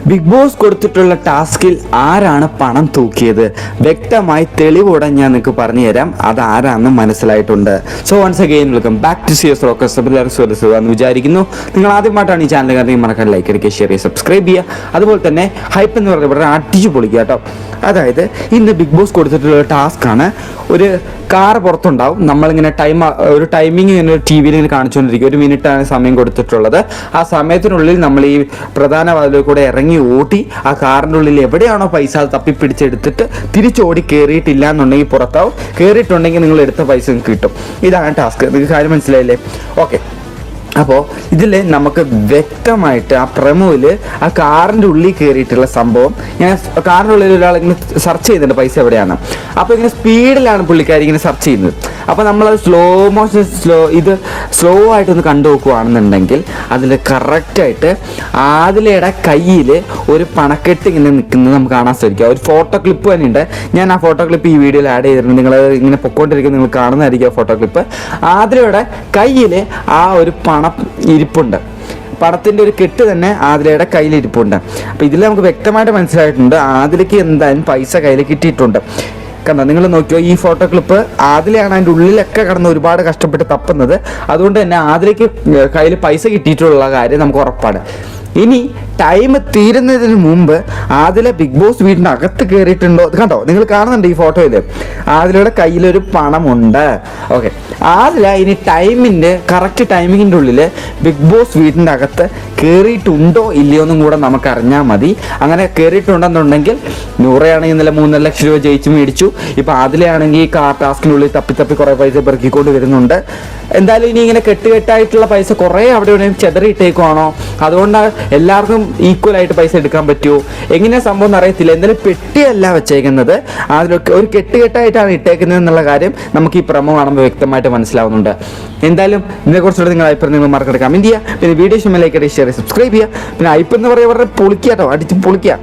Big boss കൊടുത്തിട്ടുള്ള ടാസ്കിൽ ആരാണ് പണം തൂക്കിയത്? വ്യക്തമായി തെളിവോടെ ഞാൻ നിങ്ങൾക്ക് പറഞ്ഞു തരാം അത് ആരാണെന്ന് മനസ്സിലായിട്ടുണ്ട്. So once again welcome back to CS rockers. എന്ന് വിചാരിക്കുന്നു. നിങ്ങൾ ആദ്യമായിട്ടാണ് ഈ ചാനൽ കയറി മറക്കാൻ ലൈക്ക് അടിക്കുക, ഷെയർ ചെയ്യുക, സബ്സ്ക്രൈബ് ചെയ്യുക. അതുപോലെ തന്നെ ഹൈപ്പ് എന്ന് പറയുന്നത് വളരെ അടിച്ചു പൊളിക്കുക കേട്ടോ. അതായത് ഇന്ന് ബിഗ് ബോസ് കൊടുത്തിട്ടുള്ള ടാസ്ക്കാണ്. ഒരു കാർ പുറത്തുണ്ടാവും, നമ്മളിങ്ങനെ ഒരു ടൈമിങ് ഇങ്ങനെ TV ഇങ്ങനെ കാണിച്ചുകൊണ്ടിരിക്കും. 1 മിനിറ്റാണ് സമയം കൊടുത്തിട്ടുള്ളത്. ആ സമയത്തിനുള്ളിൽ നമ്മൾ ഈ പ്രധാന വാതിലിൽ കൂടെ ഇറങ്ങി ഓടി ആ കാറിൻ്റെ ഉള്ളിൽ എവിടെയാണോ പൈസ അത് തപ്പിപ്പിടിച്ചെടുത്തിട്ട് തിരിച്ചോടി കയറിയിട്ടില്ല എന്നുണ്ടെങ്കിൽ പുറത്താവും, കയറിയിട്ടുണ്ടെങ്കിൽ നിങ്ങൾ എടുത്ത പൈസ നിങ്ങൾക്ക് കിട്ടും. ഇതാണ് ടാസ്ക്. നിങ്ങൾക്ക് കാര്യം മനസ്സിലായില്ലേ? ഓക്കെ. അപ്പോൾ ഇതിൽ നമുക്ക് വ്യക്തമായിട്ട് ആ പ്രമോയിൽ ആ കാറിൻ്റെ ഉള്ളിൽ കയറിയിട്ടുള്ള സംഭവം, ഞാൻ കാറിൻ്റെ ഉള്ളിൽ ഒരാൾ ഇങ്ങനെ സെർച്ച് ചെയ്യുന്നുണ്ട് പൈസ എവിടെയാണ്. അപ്പോൾ ഇങ്ങനെ സ്പീഡിലാണ് പുള്ളിക്കാരി ഇങ്ങനെ സെർച്ച് ചെയ്യുന്നത്. അപ്പോൾ നമ്മളത് സ്ലോ ആയിട്ടൊന്ന് കണ്ടു നോക്കുകയാണെന്നുണ്ടെങ്കിൽ അതിൽ കറക്റ്റായിട്ട് ആദിലയുടെ കയ്യിൽ ഒരു പണക്കെട്ട് ഇങ്ങനെ നിൽക്കുന്നത് നമുക്ക് കാണാൻ സാധിക്കും. ഒരു ഫോട്ടോ ക്ലിപ്പ് തന്നെയുണ്ട്. ഞാൻ ആ ഫോട്ടോ ക്ലിപ്പ് ഈ വീഡിയോയിൽ ആഡ് ചെയ്തിട്ടുണ്ട്. നിങ്ങൾ ഇങ്ങനെ പൊക്കോണ്ടിരിക്കുന്നത് നിങ്ങൾ കാണുന്നതായിരിക്കും ആ ഫോട്ടോ ക്ലിപ്പ്. ആദിലയുടെ കയ്യിൽ ആ ഒരു പണം ഇരിപ്പുണ്ട്. പണത്തിൻ്റെ ഒരു കെട്ട് തന്നെ ആദിലയുടെ കയ്യിൽ ഇരിപ്പുണ്ട്. അപ്പോൾ ഇതിൽ നമുക്ക് വ്യക്തമായിട്ട് മനസ്സിലായിട്ടുണ്ട് ആദിലയ്ക്ക് എന്തായാലും പൈസ കയ്യിൽ കിട്ടിയിട്ടുണ്ട്. കണ്ടോ, നിങ്ങൾ നോക്കിയോ ഈ ഫോട്ടോ ക്ലിപ്പ്? ആദിലയാണ് അതിൻ്റെ ഉള്ളിലൊക്കെ കിടന്ന് ഒരുപാട് കഷ്ടപ്പെട്ട് തപ്പുന്നത്. അതുകൊണ്ട് തന്നെ ആദിലയ്ക്ക് കയ്യിൽ പൈസ കിട്ടിയിട്ടുള്ള കാര്യം നമുക്ക് ഉറപ്പാണ്. ഇനി ടൈം തീരുന്നതിന് മുമ്പ് ആദില ബിഗ് ബോസ് വീടിൻ്റെ അകത്ത് കയറിയിട്ടുണ്ടോ? കണ്ടോ, നിങ്ങൾ കാണുന്നുണ്ട് ഈ ഫോട്ടോയിൽ ആദിലയുടെ കയ്യിലൊരു പണമുണ്ട്. ഓക്കെ, ആദില ഇനി കറക്റ്റ് ടൈമിങ്ങിൻ്റെ ഉള്ളിൽ ബിഗ് ബോസ് വീടിൻ്റെ അകത്ത് കയറിയിട്ടുണ്ടോ ഇല്ലയോ എന്നും കൂടെ നമുക്ക് അറിഞ്ഞാൽ മതി. അങ്ങനെ കയറിയിട്ടുണ്ടെന്നുണ്ടെങ്കിൽ നൂറയാണെങ്കിൽ ഇന്നലെ 3.5 ലക്ഷം രൂപ ജയിച്ച് മേടിച്ചു. ഇപ്പോൾ ആദിലയാണെങ്കിൽ ഈ കാർ ടാസ്കിനുള്ളിൽ തപ്പി കുറേ പൈസ പെറുക്കിക്കൊണ്ട് വരുന്നുണ്ട്. എന്തായാലും ഇനി ഇങ്ങനെ കെട്ടുകെട്ടായിട്ടുള്ള പൈസ കുറേ അവിടെ എവിടെയും ചെതറിയിട്ടേക്കുവാണോ? അതുകൊണ്ട് എല്ലാവർക്കും ഈക്വലായിട്ട് പൈസ എടുക്കാൻ പറ്റുമോ? എങ്ങനെയാ സംഭവം എന്ന് അറിയത്തില്ല. എന്തായാലും പെട്ടിയല്ല വെച്ചേക്കുന്നത്, അതിലൊക്കെ ഒരു കെട്ടുകെട്ടായിട്ടാണ് ഇട്ടേക്കുന്നത് എന്നുള്ള കാര്യം നമുക്ക് ഈ പ്രമോ കാണുമ്പോൾ വ്യക്തമായിട്ട് മനസ്സിലാവുന്നുണ്ട്. എന്തായാലും ഇതിനെക്കുറിച്ചുള്ള നിങ്ങൾ അഭിപ്രായം നിങ്ങൾ മറക്കണ്ട കമൻറ്റ് ചെയ്യുക. പിന്നെ വീഡിയോ ഇഷ്ടമായി ലൈക്ക് അടിക്കുക, ഷെയർ ചെയ്യുക, സബ്സ്ക്രൈബ് ചെയ്യുക. പിന്നെ അയപ്പ് എന്ന് പറയുക വളരെ പൊളിക്കുക കേട്ടോ, അടിച്ച് പൊളിക്കുക.